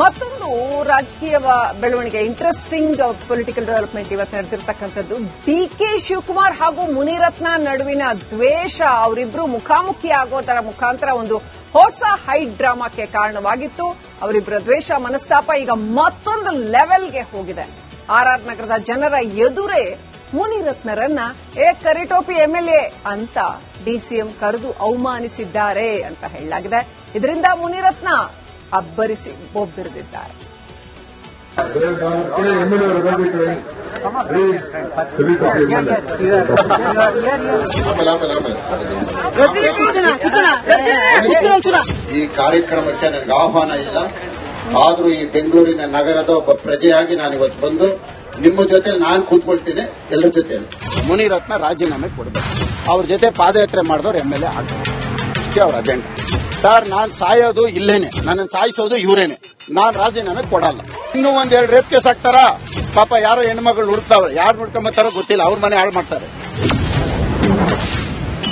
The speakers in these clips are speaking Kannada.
ಮತ್ತೊಂದು ರಾಜಕೀಯ ಬೆಳವಣಿಗೆ, ಇಂಟ್ರೆಸ್ಟಿಂಗ್ ಪೊಲಿಟಿಕಲ್ ಡೆವಲಪ್ಮೆಂಟ್ ಇವತ್ತು ನಡೆದಿರ್ತಕ್ಕಂಥದ್ದು. ಡಿಕೆ ಶಿವಕುಮಾರ್ ಹಾಗೂ ಮುನಿರತ್ನ ನಡುವಿನ ದ್ವೇಷ, ಅವರಿಬ್ರು ಮುಖಾಮುಖಿ ಆಗೋದರ ಮುಖಾಂತರ ಒಂದು ಹೊಸ ಹೈಟ್ ಡ್ರಾಮಾಕ್ಕೆ ಕಾರಣವಾಗಿತ್ತು. ಅವರಿಬ್ಬರ ದ್ವೇಷ ಮನಸ್ತಾಪ ಈಗ ಮತ್ತೊಂದು ಲೆವೆಲ್ಗೆ ಹೋಗಿದೆ. ಆರ್ಆರ್ ನಗರದ ಜನರ ಎದುರೇ ಮುನಿರತ್ನರನ್ನ ಕರಿಟೋಪಿ ಎಂಎಲ್ಎ ಅಂತ ಡಿಸಿಎಂ ಕರೆದು ಅವಮಾನಿಸಿದ್ದಾರೆ ಅಂತ ಹೇಳಲಾಗಿದೆ. ಇದರಿಂದ ಮುನಿರತ್ನ ಅಬ್ಬರಿಸಿ ಬೊಬ್ಬಿರಿದಿದ್ದಾರೆ. ಈ ಕಾರ್ಯಕ್ರಮಕ್ಕೆ ನನಗೆ ಆಹ್ವಾನ ಇಲ್ಲ, ಆದ್ರೂ ಈ ಬೆಂಗಳೂರಿನ ನಗರದ ಒಬ್ಬ ಪ್ರಜೆಯಾಗಿ ನಾನು ಇವತ್ತು ಬಂದು ನಿಮ್ಮ ಜೊತೆ ನಾನು ಕೂತ್ಕೊಳ್ತೀನಿ. ಎಲ್ಲರ ಜೊತೆ ಮುನಿರತ್ನ ರಾಜೀನಾಮೆ ಕೊಡಬೇಕು, ಅವ್ರ ಜೊತೆ ಪಾದಯಾತ್ರೆ ಮಾಡಿದವ್ರು ಎಂಎಲ್ಎ ಆಗಬೇಕು, ಅವ್ರ ಅಜೆಂಡಾ. ಸರ್, ನಾನ್ ಸಾಯೋದು ಇಲ್ಲೇನೆ, ನನ್ನ ಸಾಯಿಸೋದು ಇವರೇನೆ. ನಾನ್ ರಾಜೀನಾಮೆ ಕೊಡಲ್ಲ. ಇನ್ನೂ ಒಂದೆರಡು ರೇಪ್ ಕೇಸ್ ಹಾಕ್ತಾರ. ಪಾಪ ಯಾರೋ ಹೆಣ್ಮಗಳು ಹುಡುಕ್ತಾವ್ರೆ, ಯಾರು ಹುಡ್ಕೊಂಬತ್ತಾರೋ ಗೊತ್ತಿಲ್ಲ, ಅವ್ರ ಮನೆ ಹಾಳು ಮಾಡ್ತಾರೆ.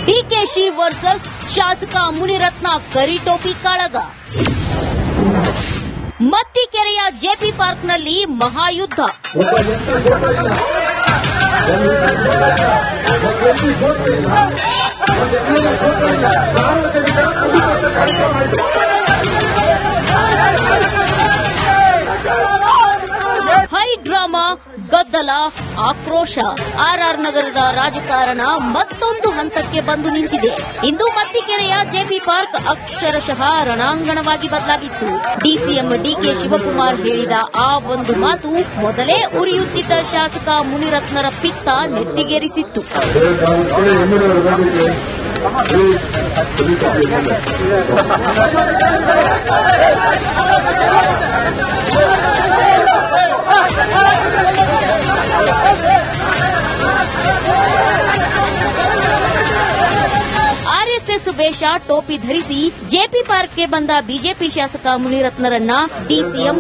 ಡಿಕೆಶಿ ವರ್ಸಸ್ ಶಾಸಕ ಮುನಿರತ್ನ ಕರಿಟೋಪಿ ಕಾಳಗ. ಮತ್ತಿಕೆರೆಯ ಜೆಪಿ ಪಾರ್ಕ್ನಲ್ಲಿ ಮಹಾಯುದ್ಧ. ಹೈ ಡ್ರಾಮಾ, ಗದ್ದಲ, ಆಕ್ರೋಶ. ಆರ್ಆರ್ ನಗರದ ರಾಜಕಾರಣ ಮತ್ತೊಂದು ಹಂತಕ್ಕೆ ಬಂದು ನಿಂತಿದೆ. ಇಂದು ಮತ್ತಿಕೆರೆಯ ಜೆಪಿ ಪಾರ್ಕ್ ಅಕ್ಷರಶಃ ರಣಾಂಗಣವಾಗಿ ಬದಲಾಗಿತ್ತು. ಡಿಸಿಎಂ ಡಿಕೆ ಶಿವಕುಮಾರ್ ಹೇಳಿದ ಆ ಒಂದು ಮಾತು ಮೊದಲೇ ಉರಿಯುತ್ತಿದ್ದ ಶಾಸಕ ಮುನಿರತ್ನರ ಪಿತ್ತ ನೆತ್ತಿಗೇರಿಸಿತ್ತು. ಆರ್ಎಸ್ಎಸ್ ವೇಷ, ಟೋಪಿ ಧರಿಸಿ ಜೆಪಿ ಪಾರ್ಕ್ಗೆ ಬಂದ ಬಿಜೆಪಿ ಶಾಸಕ ಮುನಿರತ್ನರನ್ನ ಡಿಸಿಎಂ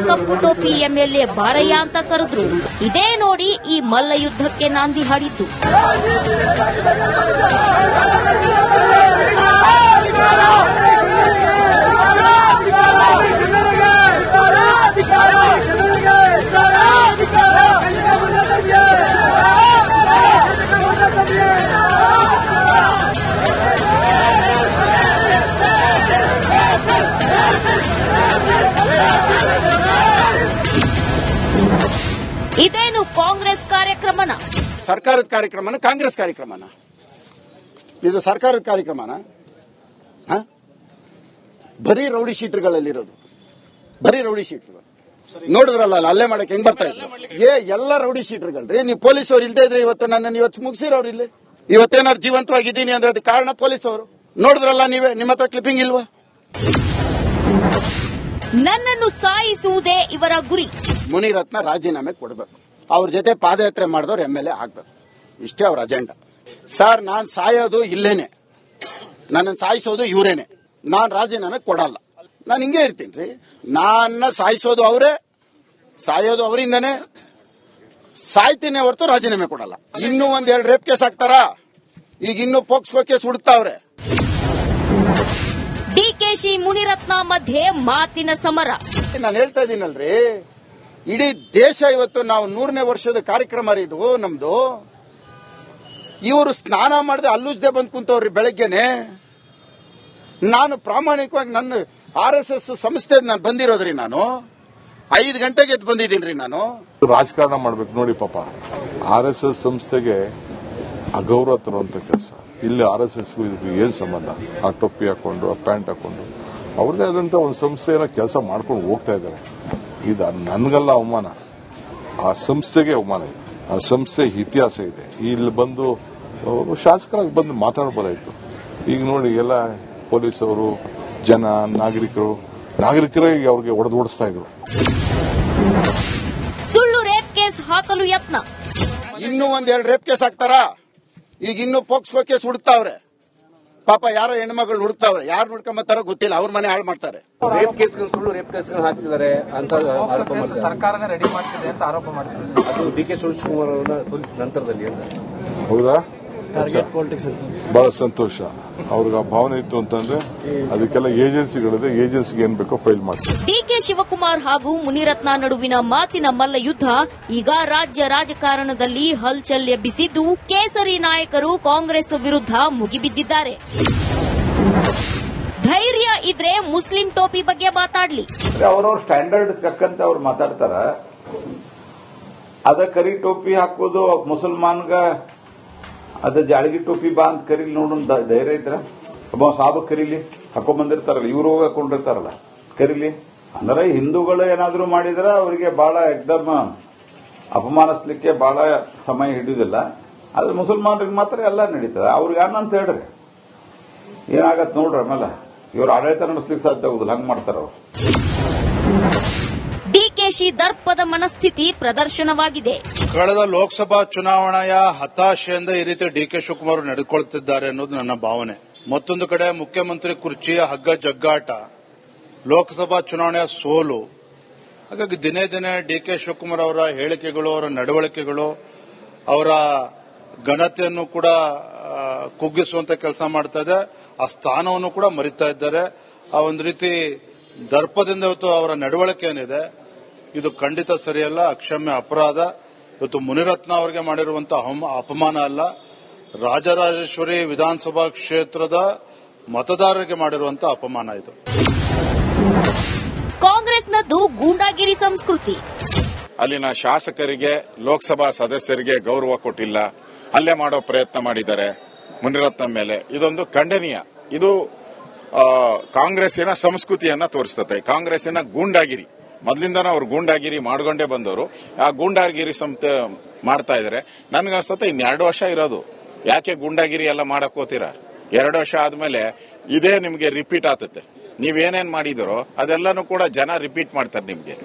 ಕಪ್ಪು ಟೋಪಿ ಎಂಎಲ್ಎ ಬಾರಯ್ಯ ಅಂತ ಕರೆದ್ರು. ಇದೇ ನೋಡಿ ಈ ಮಲ್ಲ ಯುದ್ಧಕ್ಕೆ ನಾಂದಿ ಹಾಡಿದ್ದು. ಇದೇನು ಕಾಂಗ್ರೆಸ್ ಕಾರ್ಯಕ್ರಮನ? ಸರ್ಕಾರದ ಕಾರ್ಯಕ್ರಮನ, ಕಾಂಗ್ರೆಸ್ ಕಾರ್ಯಕ್ರಮನ? ಇದು ಸರ್ಕಾರದ ಕಾರ್ಯಕ್ರಮನ? ಬರೀ ರೌಡಿ ಶೀಟರ್ಗಳಲ್ಲಿರೋದು, ಬರೀ ರೌಡಿ ಶೀಟರ್ಗಳು. ನೋಡಿದ್ರಲ್ಲ ಅಲ್ಲೇ ಮಾಡಕ್ಕೆ ಹೆಂಗ್ ಬರ್ತಾ ಇದ್ರು. ಎಲ್ಲ ರೌಡಿ ಶೀಟರ್ಗಳ್ರಿ. ನೀವು ಪೊಲೀಸ್ ಅವ್ರು ಇಲ್ದೇ ಇದ್ರೆ ಇವತ್ತು ನನ್ನನ್ನು ಇವತ್ತು ಮುಗಿಸಿರೋರು ಇಲ್ಲಿ. ಇವತ್ತೇನಾದ್ರು ಜೀವಂತವಾಗಿದ್ದೀನಿ ಅಂದ್ರೆ ಅದಕ್ಕೆ ಕಾರಣ ಪೊಲೀಸ್ ಅವರು. ನೋಡಿದ್ರಲ್ಲ ನೀವೇ, ನಿಮ್ಮ ಹತ್ರ ಕ್ಲಿಪ್ಪಿಂಗ್ ಇಲ್ವಾ? ನನ್ನನ್ನು ಸಾಯಿಸುವುದೇ ಇವರ ಗುರಿ. ಮುನಿರತ್ನ ರಾಜೀನಾಮೆ ಕೊಡಬೇಕು, ಅವ್ರ ಜೊತೆ ಪಾದಯಾತ್ರೆ ಮಾಡಿದವ್ರು ಎಂಎಲ್ಎ ಆಗಬೇಕು, ಇಷ್ಟೇ ಅವ್ರ ಅಜೆಂಡಾ. ಸರ್, ನಾನ್ ಸಾಯೋದು ಇಲ್ಲೇನೆ, ನನ್ನ ಸಾಯಿಸೋದು ಇವರೇನೆ. ನಾನ್ ರಾಜೀನಾಮೆ ಕೊಡಲ್ಲ. ನಾನು ಹಿಂಗೆ ಇರ್ತೀನಿ. ನನ್ನ ಸಾಯಿಸೋದು ಅವರೇ, ಸಾಯೋದು ಅವರಿಂದನೇ. ಸಾಯ್ತೀನಿ ಹೊರತು ರಾಜೀನಾಮೆ ಕೊಡಲ್ಲ. ಇನ್ನೂ ಒಂದೆರಡು ರೇಪ್ ಕೇಸ್ ಹಾಕ್ತಾರ. ಈಗ ಇನ್ನೂ ಪೋಕ್ಸೋ ಕೇಸ್ ಹುಡುಕ್ತಾವ್ರೆ. ಡಿಕೆಶಿ ಮುನಿರತ್ನ ಮಧ್ಯೆ ಮಾತಿನ ಸಮರ. ನಾನು ಹೇಳ್ತಾ ಇದ್ದೀನಲ್ರಿ, ಇಡೀ ದೇಶ ಇವತ್ತು ನಾವು 100ನೇ ವರ್ಷದ ಕಾರ್ಯಕ್ರಮ ಇದು ನಮ್ದು. ಇವರು ಸ್ನಾನ ಮಾಡದೆ ಅಲ್ಲುಜ್ದೆ ಬಂದ್ ಕುಂತವ್ರಿ ಬೆಳಗ್ಗೆನೆ. ನಾನು ಪ್ರಾಮಾಣಿಕವಾಗಿ ನನ್ನ ಆರ್ಎಸ್ಎಸ್ ಸಂಸ್ಥೆ ನಾನು ಬಂದಿರೋದ್ರಿ. ನಾನು 5 ಗಂಟೆಗೆ ಎದ್ದು ಬಂದಿದ್ದೀನಿ. ನಾನು ರಾಜಕಾರಣ ಮಾಡ್ಬೇಕು ನೋಡಿ. ಪಾಪ ಆರ್ಎಸ್ಎಸ್ ಸಂಸ್ಥೆಗೆ ಅಗೌರವ ತರುವಂತ ಕೆಲಸ. ಇಲ್ಲಿ ಆರ್ಎಸ್ಎಸ್ಗೂ ಇದಕ್ಕೆ ಏನ್ ಸಂಬಂಧ? ಆ ಟೊಪ್ಪಿ ಹಾಕೊಂಡು, ಆ ಪ್ಯಾಂಟ್ ಹಾಕೊಂಡು ಅವ್ರದೇ ಆದಂತ ಒಂದು ಸಂಸ್ಥೆನ ಕೆಲಸ ಮಾಡ್ಕೊಂಡು ಹೋಗ್ತಾ ಇದ್ದಾರೆ. ಇದು ನನ್ಗಲ್ಲ ಅವಮಾನ, ಆ ಸಂಸ್ಥೆಗೆ ಅವಮಾನ ಇದೆ. ಆ ಸಂಸ್ಥೆ ಇತಿಹಾಸ ಇದೆ. ಇಲ್ಲಿ ಬಂದು ಶಾಸಕರಾಗಿ ಬಂದು ಮಾತಾಡಬಹುದಾಯ್ತು. ಈಗ ನೋಡಿ, ಎಲ್ಲ ಪೊಲೀಸವರು, ಜನ, ನಾಗರಿಕರೇ ಅವ್ರಿಗೆ ಓಡಿಸ್ತಾ ಇದ್ರು. ಸುಳ್ಳು ರೇಪ್ ಕೇಸ್ ಹಾಕಲು ಯತ್ನ. ಇನ್ನೂ ಒಂದೆರಡು ರೇಪ್ ಕೇಸ್ ಹಾಕ್ತಾರ. ಈಗ ಇನ್ನೂ ಪೋಕ್ಸೋ ಕೇಸ್ ಹುಡುಕ್ತಾವ್ರೆ. ಪಾಪ ಯಾರೋ ಹೆಣ್ಮಗಳು ಹುಡುಕ್ತಾವ್ರೆ, ಯಾರು ಹುಡ್ಕೊಂಬತ್ತಾರೋ ಗೊತ್ತಿಲ್ಲ, ಅವ್ರ ಮನೆ ಹಾಳು ಮಾಡ್ತಾರೆ. ರೇಪ್ ಕೇಸ್ಗಳು, ಸುಳ್ಳು ರೇಪ್ ಕೇಸ್ಗಳು ಹಾಕ್ತಿದ್ದಾರೆ ಅಂತ ಆರೋಪ ಮಾಡ್ತಾರೆ. ಸರ್ಕಾರನೇ ರೆಡಿ ಮಾಡ್ತಿದೆ ಅಂತ ಆರೋಪ ಮಾಡ್ತಿದ್ದಾರೆ. ಅದು ಡಿಕೆ ಶಿವಕುಮಾರ್ ಅವರನ್ನ ಸೋಲಿಸಿದ ನಂತರದಲ್ಲಿ ಅಂತ. ಹೌದಾ? ಬಹಳ ಸಂತೋಷ. ಅವ್ರಿಗೆ ಆ ಭಾವನೆ ಇತ್ತು ಅಂತಂದ್ರೆ ಅದಕ್ಕೆಲ್ಲ ಏಜೆನ್ಸಿಗಳಿದೆ, ಏಜೆನ್ಸಿಗೆ ಏನ್ ಬೇಕೋ ಫೈಲ್ ಮಾಡ್ತಾರೆ. ಡಿಕೆ ಶಿವಕುಮಾರ್ ಹಾಗೂ ಮುನಿರತ್ನ ನಡುವಿನ ಮಾತಿನ ಮಲ್ಲಯುದ್ಧ ಈಗ ರಾಜ್ಯ ರಾಜಕಾರಣದಲ್ಲಿ ಹಲ್ಚಲ್ ಎಬ್ಬಿಸಿದ್ದು, ಕೇಸರಿ ನಾಯಕರು ಕಾಂಗ್ರೆಸ್ ವಿರುದ್ಧ ಮುಗಿಬಿದ್ದಿದ್ದಾರೆ. ಧೈರ್ಯ ಇದ್ರೆ ಮುಸ್ಲಿಂ ಟೋಪಿ ಬಗ್ಗೆ ಮಾತಾಡ್ಲಿ. ಅವ್ರವ್ರ ಸ್ಟ್ಯಾಂಡರ್ಡ್ ತಕ್ಕಂತೆ ಅವ್ರು ಮಾತಾಡ್ತಾರ. ಅದ ಕರಿ ಟೋಪಿ ಹಾಕೋದು ಮುಸಲ್ಮಾನ್ಗ ಅದ ಜಾಳಗಿ ಟೋಪಿ ಬಾ ಅಂತ ಕರೀಲಿ ನೋಡೋಣ ಧೈರ್ಯ ಇದ್ರ ಒಬ್ಬ ಸಾಬ ಕರೀಲಿ ಹಾಕೊಂಡ್ ಬಂದಿರ್ತಾರಲ್ಲ, ಇವರು ಹಾಕೊಂಡಿರ್ತಾರಲ್ಲ ಕರೀಲಿ ಅಂದ್ರೆ ಹಿಂದೂಗಳು ಏನಾದ್ರು ಮಾಡಿದ್ರ ಅವರಿಗೆ ಬಹಳ ಎಕ್ದಮ್ ಅಪಮಾನಿಸ್ಲಿಕ್ಕೆ ಬಹಳ ಸಮಯ ಹಿಡಿಯುದಿಲ್ಲ. ಆದ್ರೆ ಮುಸಲ್ಮಾನರಿಗೆ ಮಾತ್ರ ಎಲ್ಲ ನಡೀತದ. ಅವ್ರಿಗೆ ಅನ್ನಂತ ಹೇಳ್ರಿ ಏನಾಗತ್ ನೋಡ್ರಿ. ಆಮೇಲೆ ಇವ್ರು ಆಡಳಿತ ನಡೆಸ್ಲಿಕ್ಕೆ ಸಾಧ್ಯ ಆಗುದಿಲ್ಲ, ಹಂಗ್ ಮಾಡ್ತಾರ ಅವ್ರು. ಡಿಕೆಶಿ ದರ್ಪದ ಮನಸ್ಥಿತಿ ಪ್ರದರ್ಶನವಾಗಿದೆ. ಕಳೆದ ಲೋಕಸಭಾ ಚುನಾವಣೆಯ ಹತಾಶೆಯಿಂದ ಈ ರೀತಿ ಡಿಕೆ ಶಿವಕುಮಾರ್ ನಡೆದುಕೊಳ್ಳುತ್ತಿದ್ದಾರೆ ಅನ್ನೋದು ನನ್ನ ಭಾವನೆ. ಮತ್ತೊಂದು ಕಡೆ ಮುಖ್ಯಮಂತ್ರಿ ಕುರ್ಚಿಯ ಹಗ್ಗ ಜಗ್ಗಾಟ, ಲೋಕಸಭಾ ಚುನಾವಣೆಯ ಸೋಲು. ಹಾಗಾಗಿ ದಿನೇ ದಿನೇ ಡಿಕೆ ಶಿವಕುಮಾರ್ ಅವರ ಹೇಳಿಕೆಗಳು, ಅವರ ನಡವಳಿಕೆಗಳು, ಅವರ ಘನತೆಯನ್ನು ಕೂಡ ಕುಗ್ಗಿಸುವಂತ ಕೆಲಸ ಮಾಡ್ತಾ ಇದೆ. ಆ ಸ್ಥಾನವನ್ನು ಕೂಡ ಮರಿತಾ ಇದ್ದಾರೆ. ಆ ಒಂದು ರೀತಿ ದರ್ಪದಿಂದ ಇವತ್ತು ಅವರ ನಡವಳಿಕೆ ಏನಿದೆ ಇದು ಖಂಡಿತ ಸರಿಯಲ್ಲ, ಅಕ್ಷಮ್ಯ ಅಪರಾಧ. ಇವತ್ತು ಮುನಿರತ್ನ ಅವರಿಗೆ ಮಾಡಿರುವಂತಹ ಅಪಮಾನ ಅಲ್ಲ, ರಾಜರಾಜೇಶ್ವರಿ ವಿಧಾನಸಭಾ ಕ್ಷೇತ್ರದ ಮತದಾರರಿಗೆ ಮಾಡಿರುವಂತಹ ಅಪಮಾನ ಇದು. ಕಾಂಗ್ರೆಸ್ನದ್ದು ಗೂಂಡಾಗಿರಿ ಸಂಸ್ಕೃತಿ. ಅಲ್ಲಿನ ಶಾಸಕರಿಗೆ, ಲೋಕಸಭಾ ಸದಸ್ಯರಿಗೆ ಗೌರವ ಕೊಟ್ಟಿಲ್ಲ, ಹಲ್ಲೆ ಮಾಡೋ ಪ್ರಯತ್ನ ಮಾಡಿದ್ದಾರೆ ಮುನಿರತ್ನ ಮೇಲೆ. ಇದೊಂದು ಖಂಡನೀಯ. ಇದು ಕಾಂಗ್ರೆಸ್ಸಿನ ಸಂಸ್ಕೃತಿಯನ್ನ ತೋರಿಸ್ತದೆ. ಕಾಂಗ್ರೆಸ್ಸಿನ ಗೂಂಡಾಗಿರಿ ಮೊದಲಿಂದನೂ ಅವ್ರು ಗೂಂಡಾಗಿರಿ ಮಾಡ್ಕೊಂಡೇ ಬಂದವರು. ಆ ಗೂಂಡಾಗಿರಿ ಮಾಡ್ತಾ ಇದಾರೆ. ನನ್ಗನ್ಸುತ್ತೆ ಇನ್ನು 2 ವರ್ಷ ಇರೋದು. ಯಾಕೆ ಗೂಂಡಾಗಿರಿ ಎಲ್ಲ ಮಾಡಕ್ ಹೋಗ್ತೀರಾ? 2 ವರ್ಷ ಆದ್ಮೇಲೆ ಇದೇ ನಿಮ್ಗೆ ರಿಪೀಟ್ ಆಗುತ್ತೆ. ನೀವೇನೇನ್ ಮಾಡಿದಿರೋ ಅದೆಲ್ಲಾನು ಕೂಡ ಜನ ರಿಪೀಟ್ ಮಾಡ್ತಾರೆ ನಿಮ್ಗೆ.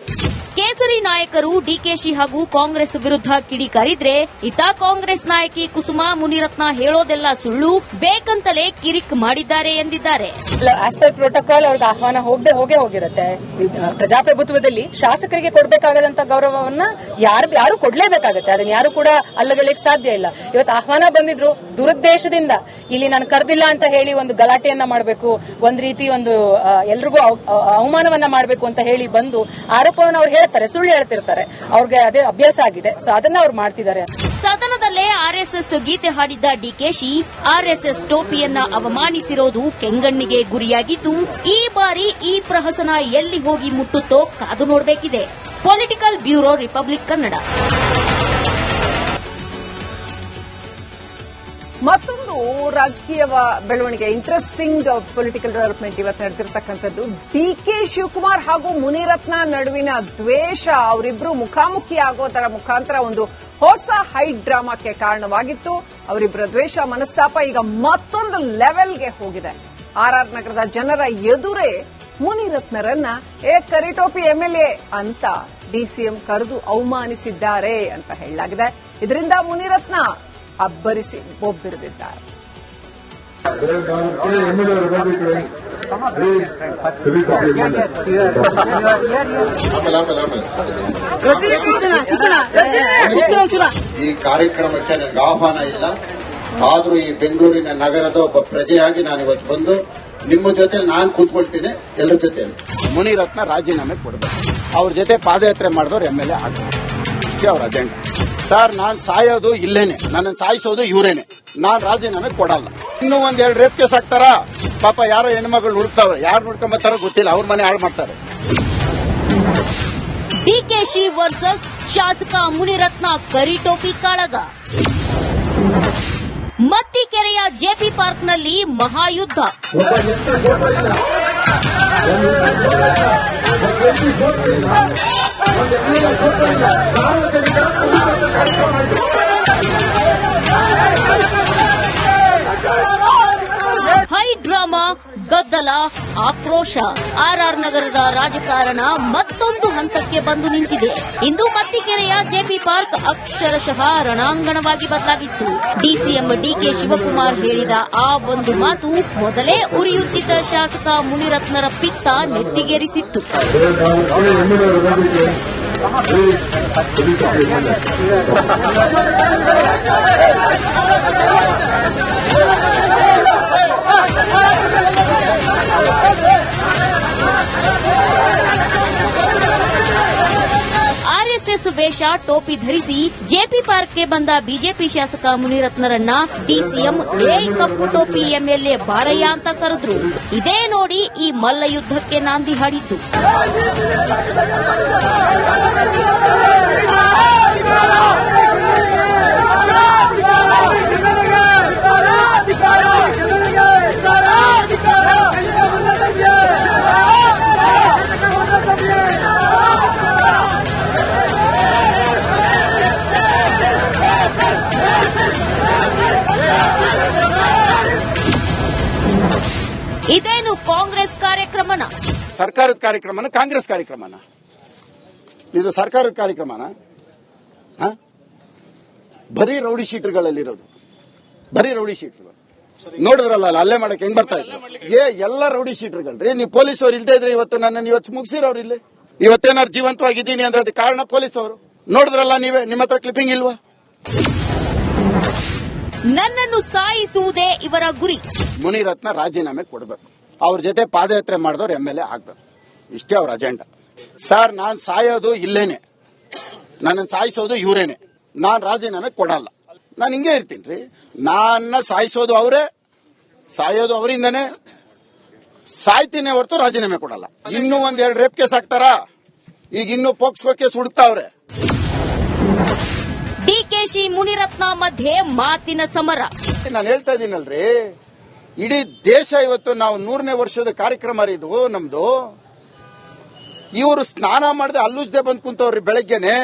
ಕೇಸರಿ ನಾಯಕರು ಡಿಕೆಶಿ ಹಾಗೂ ಕಾಂಗ್ರೆಸ್ ವಿರುದ್ಧ ಕಿಡಿಕಾರಿದ್ರೆ, ಇತ್ತ ಕಾಂಗ್ರೆಸ್ ನಾಯಕಿ ಕುಸುಮಾ ಮುನಿರತ್ನ ಹೇಳೋದೆಲ್ಲ ಸುಳ್ಳು, ಬೇಕಂತಲೇ ಕಿರಿಕ್ ಮಾಡಿದ್ದಾರೆ ಎಂದಿದ್ದಾರೆ. ಆಸ್ ಪರ್ ಪ್ರೋಟೋಕಾಲ್ ಅವ್ರಿಗೆ ಆಹ್ವಾನ ಹೋಗೇ ಹೋಗಿರುತ್ತೆ. ಪ್ರಜಾಪ್ರಭುತ್ವದಲ್ಲಿ ಶಾಸಕರಿಗೆ ಕೊಡಬೇಕಾಗದಂತ ಗೌರವವನ್ನ ಯಾರು ಕೊಡ್ಲೇಬೇಕಾಗತ್ತೆ. ಅದನ್ನ ಯಾರು ಕೂಡ ಅಲ್ಲಗಲಿಕ್ಕೆ ಸಾಧ್ಯ ಇಲ್ಲ. ಇವತ್ತು ಆಹ್ವಾನ ಬಂದಿದ್ರು ದುರುದ್ದೇಶದಿಂದ ಇಲ್ಲಿ ನಾನು ಕರೆದಿಲ್ಲ ಅಂತ ಹೇಳಿ ಒಂದು ಗಲಾಟೆಯನ್ನ ಮಾಡಬೇಕು, ಒಂದ್ ರೀತಿ ಒಂದು ಎಲ್ರಿಗೂ ಅವಮಾನವನ್ನ ಮಾಡಬೇಕು ಅಂತ ಹೇಳಿ ಬಂದು ಆರೋಪವನ್ನು ಅವ್ರು ಹೇಳ್ತಾರೆ, ಸುಳ್ಳು ಹೇಳ್ತಿರ್ತಾರೆ. ಅವ್ರಿಗೆ ಅದೇ ಅಭ್ಯಾಸ ಆಗಿದೆ. ಸೊ ಅದನ್ನ ಅವ್ರು ಮಾಡ್ತಿದ್ದಾರೆ. ಸದನದಲ್ಲೇ ಆರ್ಎಸ್ಎಸ್ ಗೀತೆ ಹಾಡಿದ್ದ ಡಿಕೆಶಿ ಆರ್ಎಸ್ಎಸ್ ಟೋಪಿಯನ್ನ ಅವಮಾನಿಸಿರೋದು ಕೆಂಗಣ್ಣಿಗೆ ಗುರಿಯಾಗಿದ್ದು, ಈ ಬಾರಿ ಈ ಪ್ರಹಸನ ಎಲ್ಲಿ ಹೋಗಿ ಮುಟ್ಟುತ್ತೋ ಕಾದು ನೋಡಬೇಕಿದೆ. Political bureau, republic Kannada. ಮತ್ತೊಂದು ರಾಜಕೀಯ ಬೆಳವಣಿಗೆ, ಇಂಟ್ರೆಸ್ಟಿಂಗ್ ಪೊಲಿಟಿಕಲ್ ಡೆವಲಪ್ಮೆಂಟ್ ಇವತ್ತು ನಡೆದಿರ್ತಕ್ಕಂಥದ್ದು. ಡಿಕೆ ಶಿವಕುಮಾರ್ ಹಾಗೂ ಮುನಿರತ್ನ ನಡುವಿನ ದ್ವೇಷ, ಅವರಿಬ್ರು ಮುಖಾಮುಖಿ ಆಗೋದರ ಮುಖಾಂತರ ಒಂದು ಹೊಸ ಹೈಟ್ ಡ್ರಾಮಾಕ್ಕೆ ಕಾರಣವಾಗಿತ್ತು. ಅವರಿಬ್ಬರ ದ್ವೇಷ, ಮನಸ್ತಾಪ ಈಗ ಮತ್ತೊಂದು ಲೆವೆಲ್ಗೆ ಹೋಗಿದೆ. ಆರ್ ನಗರದ ಜನರ ಎದುರೇ ಮುನಿರತ್ನರನ್ನ ಕರಿಟೋಪಿ ಎಂಎಲ್ಎ ಅಂತ ಡಿಸಿಎಂ ಕರೆದು ಅವಮಾನಿಸಿದ್ದಾರೆ ಅಂತ ಹೇಳಲಾಗಿದೆ. ಇದರಿಂದ ಮುನಿರತ್ನ ಅಬ್ಬರಿಸಿ ಬೊಬ್ಬಿರಿದಿದ್ದಾರೆ. ಈ ಕಾರ್ಯಕ್ರಮಕ್ಕೆ ನನಗೆ ಆಹ್ವಾನ ಇಲ್ಲ. ಆದ್ರೂ ಈ ಬೆಂಗಳೂರಿನ ನಗರದ ಒಬ್ಬ ಪ್ರಜೆಯಾಗಿ ನಾನು ಇವತ್ತು ಬಂದು ನಿಮ್ಮ ಜೊತೆ ನಾನು ಕೂತ್ಕೊಳ್ತೀನಿ. ಎಲ್ಲರ ಜೊತೆ ಮುನಿರತ್ನ ರಾಜೀನಾಮೆ ಕೊಡಬೇಕು. ಅವ್ರ ಜೊತೆ ಪಾದಯಾತ್ರೆ ಮಾಡಿದವ್ರು ಎಂಎಲ್ಎ ಆಗ್ತಾರೆ. ಅವ್ರ ಅಜೆಂಡಾ. ಸರ್, ನಾನ್ ಸಾಯೋದು ಇಲ್ಲೇನೆ, ನನ್ನ ಸಾಯಿಸೋದು ಇವರೇನೆ. ನಾನ್ ರಾಜೀನಾಮೆ ಕೊಡಲ್ಲ. ಇನ್ನೂ 1-2 ರೇಪ್ ಕೇಸ್ ಹಾಕ್ತಾರ. ಪಾಪ ಯಾರೋ ಹೆಣ್ಮಗಳು ಹುಡುಕ್ತಾವ್ರೆ, ಯಾರು ನೋಡ್ಕೊಂಬತ್ತಾರೋ ಗೊತ್ತಿಲ್ಲ, ಅವ್ರ ಮನೆ ಹಾಳು ಮಾಡ್ತಾರೆ. ಡಿಕೆಶಿ ವರ್ಸಸ್ ಶಾಸಕ ಮುನಿರತ್ನ ಕರಿಟೋಪಿ ಕಾಳಗ. ಮತ್ತಿಕೆರೆಯ ಜೆಪಿ ಪಾರ್ಕ್ನಲ್ಲಿ ಮಹಾಯುದ್ಧ. ಹೈ ಡ್ರಾಮಾ, ಗದ್ದಲ, ಆಕ್ರೋಶ. ಆರ್ ನಗರದ ರಾಜಕಾರಣ ಮತ್ತೊಂದು ಹಂತಕ್ಕೆ ಬಂದು ನಿಂತಿದೆ. ಇಂದು ಮತ್ತಿಕೆರೆಯ ಜೆಪಿ ಪಾರ್ಕ್ ಅಕ್ಷರಶಃ ರಣಾಂಗಣವಾಗಿ ಬದಲಾಗಿತ್ತು. ಡಿಸಿಎಂ ಡಿಕೆ ಶಿವಕುಮಾರ್ ಹೇಳಿದ ಆ ಒಂದು ಮಾತು ಮೊದಲೇ ಉರಿಯುತ್ತಿದ್ದ ಶಾಸಕ ಮುನಿರತ್ನರ ಪಿತ್ತ ನೆತ್ತಿಗೇರಿಸಿತ್ತು. ಆರ್ಎಸ್ಎಸ್ ವೇಷ ಟೋಪಿ ಧರಿಸಿ ಜೆಪಿ ಪಾರ್ಕ್ಗೆ ಬಂದ ಬಿಜೆಪಿ ಶಾಸಕ ಮುನಿರತ್ನರನ್ನ ಡಿಸಿಎಂ ಕಪ್ಪು ಟೋಪಿ ಎಂಎಲ್ಎ ಬಾರಯ್ಯ ಅಂತ ಕರೆದ್ರು. ಇದೇ ನೋಡಿ ಈ ಮಲ್ಲ ಯುದ್ಧಕ್ಕೆ ನಾಂದಿ ಹಾಡಿದ್ದು. ಇದೇನು ಕಾಂಗ್ರೆಸ್ ಕಾರ್ಯಕ್ರಮನ? ಸರ್ಕಾರದ ಕಾರ್ಯಕ್ರಮನ, ಕಾಂಗ್ರೆಸ್ ಕಾರ್ಯಕ್ರಮನ? ಇದು ಸರ್ಕಾರದ ಕಾರ್ಯಕ್ರಮನ? ಬರೀ ರೌಡಿ ಶೀಟರ್ಗಳಲ್ಲಿರೋದು, ಬರೀ ರೌಡಿ ಶೀಟರ್ಗಳು. ನೋಡಿದ್ರಲ್ಲ ಅಲ್ಲೇ ಮಾಡಕ್ಕೆ ಹೆಂಗ್ ಬರ್ತಾ ಇದ್ರು? ಎಲ್ಲ ರೌಡಿ ಶೀಟರ್ಗಳ್ರಿ. ನೀವು ಪೊಲೀಸ್ ಅವ್ರು ಇಲ್ದೇ ಇದ್ರೆ ಇವತ್ತು ನನ್ನನ್ನು ಇವತ್ತು ಮುಗಿಸಿರೋರು ಇಲ್ಲಿ. ಇವತ್ತೇನಾರು ಜೀವಂತವಾಗಿದ್ದೀನಿ ಅಂದ್ರೆ ಅದಕ್ಕೆ ಕಾರಣ ಪೊಲೀಸ್ ಅವರು. ನೋಡಿದ್ರಲ್ಲ ನೀವೇ, ನಿಮ್ಮ ಹತ್ರ ಕ್ಲಿಪ್ಪಿಂಗ್ ಇಲ್ವಾ? ನನ್ನನ್ನು ಸಾಯಿಸುವುದೇ ಇವರ ಗುರಿ. ಮುನಿರತ್ನ ರಾಜೀನಾಮೆ ಕೊಡಬೇಕು, ಅವ್ರ ಜೊತೆ ಪಾದಯಾತ್ರೆ ಮಾಡಿದವ್ರು ಎಂಎಲ್ಎ ಆಗ್ಬೇಕು, ಇಷ್ಟೇ ಅವ್ರ ಅಜೆಂಡಾ. ಸರ್, ನಾನ್ ಸಾಯೋದು ಇಲ್ಲೇನೆ, ನನ್ನನ್ನು ಸಾಯಿಸೋದು ಇವರೇನೆ. ನಾನ್ ರಾಜೀನಾಮೆ ಕೊಡಲ್ಲ, ನಾನು ಹಿಂಗೆ ಇರ್ತೀನಿ ರೀ. ನನ್ನ ಸಾಯಿಸೋದು ಅವರೇ, ಸಾಯೋದು ಅವರಿಂದನೇ, ಸಾಯ್ತೀನಿ ಹೊರತು ರಾಜೀನಾಮೆ ಕೊಡಲ್ಲ. ಇನ್ನೂ ಒಂದೆರಡು ರೇಪ್ ಕೇಸ್ ಹಾಕ್ತಾರ, ಈಗ ಇನ್ನೂ ಪೋಕ್ಸೋ ಕೇಸ್ ಹುಡುಕ್ತಾವ್ರೆ. ಡಿಕೆಶಿ ಮುನಿರತ್ನ ಮಧ್ಯೆ ಮಾತಿನ ಸಮರ. ನಾನು ಹೇಳ್ತಾ ಇದ್ದೀನಲ್ರಿ, ಇಡೀ ದೇಶ ಇವತ್ತು ನಾವು 100ನೇ ವರ್ಷದ ಕಾರ್ಯಕ್ರಮ ಇದು ನಮ್ದು. ಇವರು ಸ್ನಾನ ಮಾಡದೆ ಅಲ್ಲುಜ್ದೆ ಬಂದ್ ಕುಂತವ್ರಿ ಬೆಳಗ್ಗೆನೆ.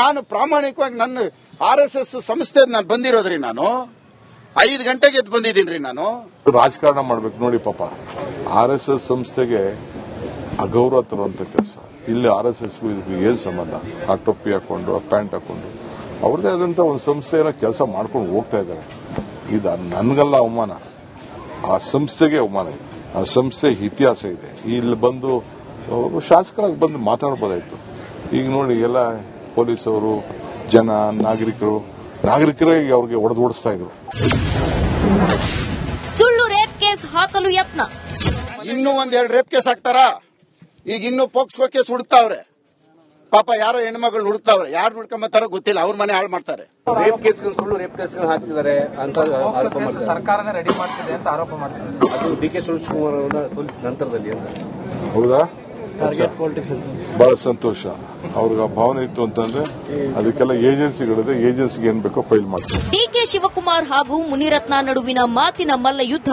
ನಾನು ಪ್ರಾಮಾಣಿಕವಾಗಿ ನನ್ನ RSS ಸಂಸ್ಥೆ ನಾನು ಬಂದಿರೋದ್ರಿ. ನಾನು 5 ಗಂಟೆಗೆ ಎದ್ದು ಬಂದಿದ್ದೀನಿ ನಾನು. ರಾಜಕಾರಣ ಮಾಡ್ಬೇಕು ನೋಡಿ ಪಾಪ. RSS ಸಂಸ್ಥೆಗೆ ಅಗೌರವ ತರುವಂತ ಕೆಲಸ. ಇಲ್ಲಿ RSSಗೂ ಇದಕ್ಕೂ ಏನ್ ಸಂಬಂಧ? ಆ ಟೊಪ್ಪಿ ಹಾಕೊಂಡು, ಆ ಪ್ಯಾಂಟ್ ಹಾಕೊಂಡು ಅವ್ರದೇ ಆದಂತ ಒಂದು ಸಂಸ್ಥೆಯನ್ನ ಕೆಲಸ ಮಾಡ್ಕೊಂಡು ಹೋಗ್ತಾ ಇದ್ದಾರೆ. ಇದು ನನ್ಗಲ್ಲ ಅವಮಾನ, ಆ ಸಂಸ್ಥೆಗೆ ಅವಮಾನ ಇದೆ. ಆ ಸಂಸ್ಥೆ ಇತಿಹಾಸ ಇದೆ. ಇಲ್ಲಿ ಬಂದು ಶಾಸಕರಾಗಿ ಬಂದು ಮಾತಾಡಬಹುದಾಯ್ತು. ಈಗ ನೋಡಿ, ಎಲ್ಲ ಪೊಲೀಸವರು, ಜನ, ನಾಗರಿಕರೇ ಅವ್ರಿಗೆ ಓಡಿಸ್ತಾ ಇದ್ರು. ಸುಳ್ಳು ರೇಪ್ ಕೇಸ್ ಹಾಕಲು ಯತ್ನ. ಇನ್ನೂ ಒಂದೆರಡು ರೇಪ್ ಕೇಸ್ ಹಾಕ್ತಾರ, ಈಗ ಇನ್ನೂ ಪೋಕ್ಸೋ ಕೇಸ್ ಹುಡುಕ್ತಾವ್ರೆ. ಪಾಪ ಯಾರೋ ಹೆಣ್ಮಗಳು ಹುಡುಕ್ತಾವ್ರೆ, ಯಾರು ಹುಡ್ಕೊಂಬತ್ತಾರೋ ಗೊತ್ತಿಲ್ಲ, ಅವ್ರ ಮನೆ ಹಾಳು ಮಾಡ್ತಾರೆ. ರೇಪ್ ಕೇಸ್ಗಳು, ಸುಳ್ಳು ರೇಪ್ ಕೇಸ್ಗಳು ಹಾಕ್ತಿದ್ದಾರೆ ಅಂತ ಆರೋಪ ಮಾಡ್ತಾರೆ. ಸರ್ಕಾರನೇ ರೆಡಿ ಮಾಡ್ತಿದೆ ಅಂತ ಆರೋಪ ಮಾಡ್ತಾರೆ. ಅದು ಡಿ.ಕೆ. ಶಿವಕುಮಾರ್ ಅವರನ್ನ ಸೋಲಿಸಿದ ನಂತರದಲ್ಲಿ ಅಂತ. ಹೌದಾ? ಟಾರ್ಗೆಟ್ ಪಾಲಿಟಿಕ್ಸ್ ಅಂತ ಬಹಳ ಸಂತೋಷ. ಅವ್ರಿಗೆ ಆ ಭಾವನೆ ಇತ್ತು ಅಂತಂದ್ರೆ ಅದಕ್ಕೆಲ್ಲ ಏಜೆನ್ಸಿಗಳಿದೆ, ಏಜೆನ್ಸಿಗೆ ಏನ್ ಬೇಕೋ ಫೈಲ್ ಮಾಡ್ತಾರೆ. ಡಿ.ಕೆ. ಶಿವಕುಮಾರ್ ಹಾಗೂ ಮುನಿರತ್ನ ನಡುವಿನ ಮಾತಿನ ಮಲ್ಲ ಯುದ್ಧ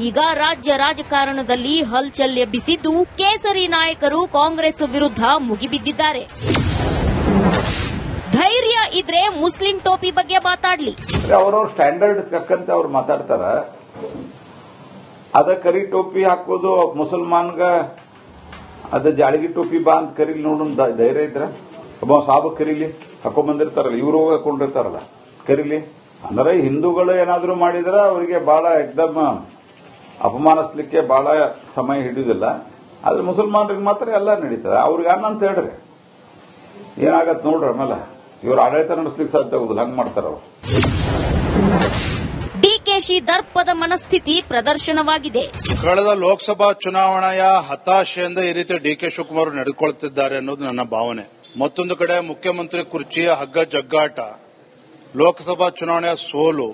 ಈಗ ರಾಜ್ಯ ರಾಜಕಾರಣದಲ್ಲಿ ಹಲ್ಚಲ್ ಎಬ್ಬಿಸಿದ್ದು, ಕೇಸರಿ ನಾಯಕರು ಕಾಂಗ್ರೆಸ್ ವಿರುದ್ಧ ಮುಗಿಬಿದ್ದಿದ್ದಾರೆ. ಧೈರ್ಯ ಇದ್ರೆ ಮುಸ್ಲಿಂ ಟೋಪಿ ಬಗ್ಗೆ ಮಾತಾಡ್ಲಿ. ಅವ್ರವ್ರ ಸ್ಟ್ಯಾಂಡರ್ಡ್ ತಕ್ಕಂತೆ ಅವ್ರು ಮಾತಾಡ್ತಾರ. ಅದ ಕರಿ ಟೋಪಿ ಹಾಕೋದು ಮುಸಲ್ಮಾನ್ಗ ಅದ ಜಾಳಗಿ ಟೋಪಿ ಬಾ ಅಂತ ಕರೀಲಿ ನೋಡು ಧೈರ್ಯ ಇದ್ರ ಒಬ್ಬ ಸಾಬ ಕರೀಲಿ, ಹಾಕೊಂಡ್ಬಂದಿರ್ತಾರಲ್ಲ, ಇವರು ಹಾಕೊಂಡಿರ್ತಾರಲ್ಲ, ಕರೀಲಿ ಅಂದ್ರೆ ಹಿಂದೂಗಳು ಏನಾದ್ರು ಮಾಡಿದ್ರೆ ಅವರಿಗೆ ಬಹಳ ಎಕ್ದಮ್ ಅಪಮಾನಿಸ್ಲಿಕ್ಕೆ ಬಹಳ ಸಮಯ ಹಿಡಿಯೋದಿಲ್ಲ. ಆದ್ರೆ ಮುಸಲ್ಮಾನರಿಗೆ ಮಾತ್ರ ಎಲ್ಲ ನಡೀತದೆ. ಅವ್ರಿಗೆ ಅನ್ನಂತ ಹೇಳ್ರಿ, ಏನಾಗತ್ ನೋಡ್ರಿ. ಆಮೇಲೆ ಇವ್ರು ಆಡಳಿತ ನಡೆಸ್ಲಿಕ್ಕೆ ಸಾಧ್ಯ ಆಗುದಿಲ್ಲ, ಹಂಗ್ ಮಾಡ್ತಾರ ಅವ್ರು. ಡಿಕೆಶಿ ದರ್ಪದ ಮನಸ್ಥಿತಿ ಪ್ರದರ್ಶನವಾಗಿದೆ. ಕಳೆದ ಲೋಕಸಭಾ ಚುನಾವಣೆಯ ಹತಾಶೆಯಿಂದ ಈ ರೀತಿ ಡಿಕೆ ಶಿವಕುಮಾರ್ ನಡೆದುಕೊಳ್ಳುತ್ತಿದ್ದಾರೆ ಅನ್ನೋದು ನನ್ನ ಭಾವನೆ. ಮತ್ತೊಂದು ಕಡೆ ಮುಖ್ಯಮಂತ್ರಿ ಕುರ್ಚಿಯ ಹಗ್ಗ ಜಗ್ಗಾಟ, ಲೋಕಸಭಾ ಚುನಾವಣೆಯ ಸೋಲು.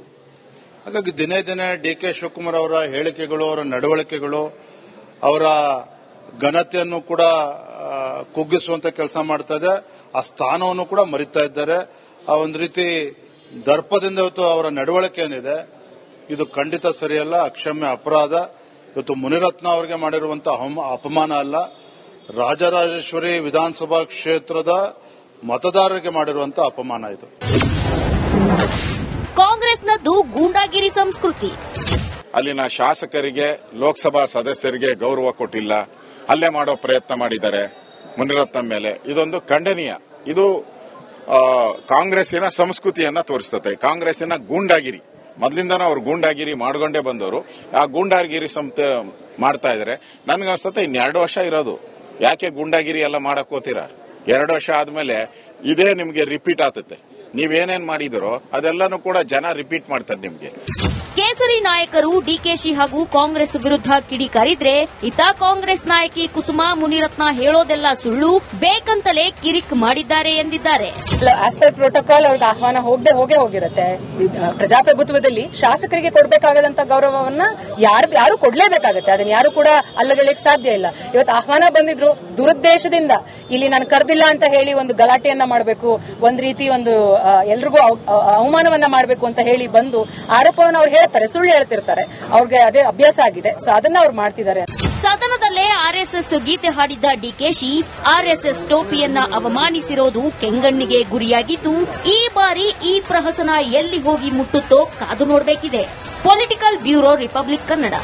ಹಾಗಾಗಿ ದಿನೇ ದಿನೇ ಡಿಕೆ ಶಿವಕುಮಾರ್ ಅವರ ಹೇಳಿಕೆಗಳು, ಅವರ ನಡವಳಿಕೆಗಳು, ಅವರ ಘನತೆಯನ್ನು ಕೂಡ ಕುಗ್ಗಿಸುವಂತ ಕೆಲಸ ಮಾಡ್ತಾ ಇದೆ. ಆ ಸ್ಥಾನವನ್ನು ಕೂಡ ಮರಿತಾ ಇದ್ದಾರೆ. ಆ ಒಂದು ರೀತಿ ದರ್ಪದಿಂದ ಇವತ್ತು ಅವರ ನಡವಳಿಕೆ ಏನಿದೆ, ಇದು ಖಂಡಿತ ಸರಿಯಲ್ಲ, ಅಕ್ಷಮ್ಯ ಅಪರಾಧ. ಇವತ್ತು ಮುನಿರತ್ನ ಅವರಿಗೆ ಮಾಡಿರುವಂತಹ ಅಪಮಾನ ಅಲ್ಲ, ರಾಜರಾಜೇಶ್ವರಿ ವಿಧಾನಸಭಾ ಕ್ಷೇತ್ರದ ಮತದಾರರಿಗೆ ಮಾಡಿರುವಂತಹ ಅಪಮಾನ ಇದು. ಕಾಂಗ್ರೆಸ್ನದ್ದು ಗೂಂಡಾಗಿರಿ ಸಂಸ್ಕೃತಿ. ಅಲ್ಲಿನ ಶಾಸಕರಿಗೆ, ಲೋಕಸಭಾ ಸದಸ್ಯರಿಗೆ ಗೌರವ ಕೊಟ್ಟಿಲ್ಲ, ಹಲ್ಲೆ ಮಾಡೋ ಪ್ರಯತ್ನ ಮಾಡಿದ್ದಾರೆ ಮುನಿರತ್ನ ಮೇಲೆ. ಇದೊಂದು ಖಂಡನೀಯ. ಇದು ಕಾಂಗ್ರೆಸ್ಸಿನ ಸಂಸ್ಕೃತಿಯನ್ನ ತೋರಿಸುತ್ತೆ. ಕಾಂಗ್ರೆಸ್ಸಿನ ಗೂಂಡಾಗಿರಿ, ಮೊದಲಿಂದನೂ ಅವರು ಗೂಂಡಾಗಿರಿ ಮಾಡ್ಕೊಂಡೇ ಬಂದವರು. ಆ ಗೂಂಡಾಗಿರಿ ಮಾಡ್ತಾ ಇದ್ದಾರೆ. ನನ್ಗನ್ಸುತ್ತೆ ಇನ್ನು 2 ವರ್ಷ ಇರೋದು. ಯಾಕೆ ಗೂಂಡಾಗಿರಿ ಎಲ್ಲ ಮಾಡಕ್ ಹೋಗ್ತೀರಾ? 2 ವರ್ಷ ಆದ್ಮೇಲೆ ಇದೇ ನಿಮ್ಗೆ ರಿಪೀಟ್ ಆಗುತ್ತೆ. ನೀವೇನೇನ್ ಮಾಡಿದಿರೋ ಅದೆಲ್ಲಾನು ಕೂಡ ಜನ ರಿಪೀಟ್ ಮಾಡ್ತಾರೆ ನಿಮ್ಗೆ. ಕೇಸರಿ ನಾಯಕರು ಡಿಕೆಶಿ ಹಾಗೂ ಕಾಂಗ್ರೆಸ್ ವಿರುದ್ಧ ಕಿಡಿಕಾರಿದ್ರೆ ಇತ್ತ ಕಾಂಗ್ರೆಸ್ ನಾಯಕಿ ಕುಸುಮಾ ಮುನಿರತ್ನ ಹೇಳೋದೆಲ್ಲ ಸುಳ್ಳು, ಬೇಕಂತಲೇ ಕಿರಿಕ್ ಮಾಡಿದ್ದಾರೆ ಎಂದಿದ್ದಾರೆ. ಆಸ್ ಪರ್ ಪ್ರೋಟೋಕಾಲ್ ಅವ್ರಿಗೆ ಆಹ್ವಾನ ಹೋಗೇ ಹೋಗಿರುತ್ತೆ. ಪ್ರಜಾಪ್ರಭುತ್ವದಲ್ಲಿ ಶಾಸಕರಿಗೆ ಕೊಡಬೇಕಾಗದಂತ ಗೌರವವನ್ನ ಯಾರು ಕೊಡ್ಲೇಬೇಕಾಗತ್ತೆ. ಅದನ್ನ ಯಾರು ಕೂಡ ಅಲ್ಲಗಲಿಕ್ಕೆ ಸಾಧ್ಯ ಇಲ್ಲ. ಇವತ್ತು ಆಹ್ವಾನ ಬಂದಿದ್ರು ದುರುದ್ದೇಶದಿಂದ ಇಲ್ಲಿ ನಾನು ಕರೆದಿಲ್ಲ ಅಂತ ಹೇಳಿ ಒಂದು ಗಲಾಟೆಯನ್ನ ಮಾಡಬೇಕು, ಒಂದ್ ರೀತಿ ಒಂದು ಎಲ್ರಿಗೂ ಅವಮಾನವನ್ನ ಮಾಡಬೇಕು ಅಂತ ಹೇಳಿ ಬಂದು ಆರೋಪವನ್ನು ಅವ್ರು ಹೇಳ್ತಾರೆ, ಸುಳ್ಳು ಹೇಳ್ತಿರ್ತಾರೆ. ಅವ್ರಿಗೆ ಅದೇ ಅಭ್ಯಾಸ ಆಗಿದೆ. ಸೊ ಅದನ್ನ ಅವ್ರು ಮಾಡ್ತಿದ್ದಾರೆ. ಸದನದಲ್ಲೇ ಆರ್ಎಸ್ಎಸ್ ಗೀತೆ ಹಾಡಿದ್ದ ಡಿಕೆಶಿ ಆರ್ಎಸ್ಎಸ್ ಟೋಪಿಯನ್ನ ಅವಮಾನಿಸಿರೋದು ಕೆಂಗಣ್ಣಿಗೆ ಗುರಿಯಾಗಿದ್ದು, ಈ ಬಾರಿ ಈ ಪ್ರಹಸನ ಎಲ್ಲಿ ಹೋಗಿ ಮುಟ್ಟುತ್ತೋ ಕಾದು ನೋಡಬೇಕಿದೆ. Political bureau, republic Kannada.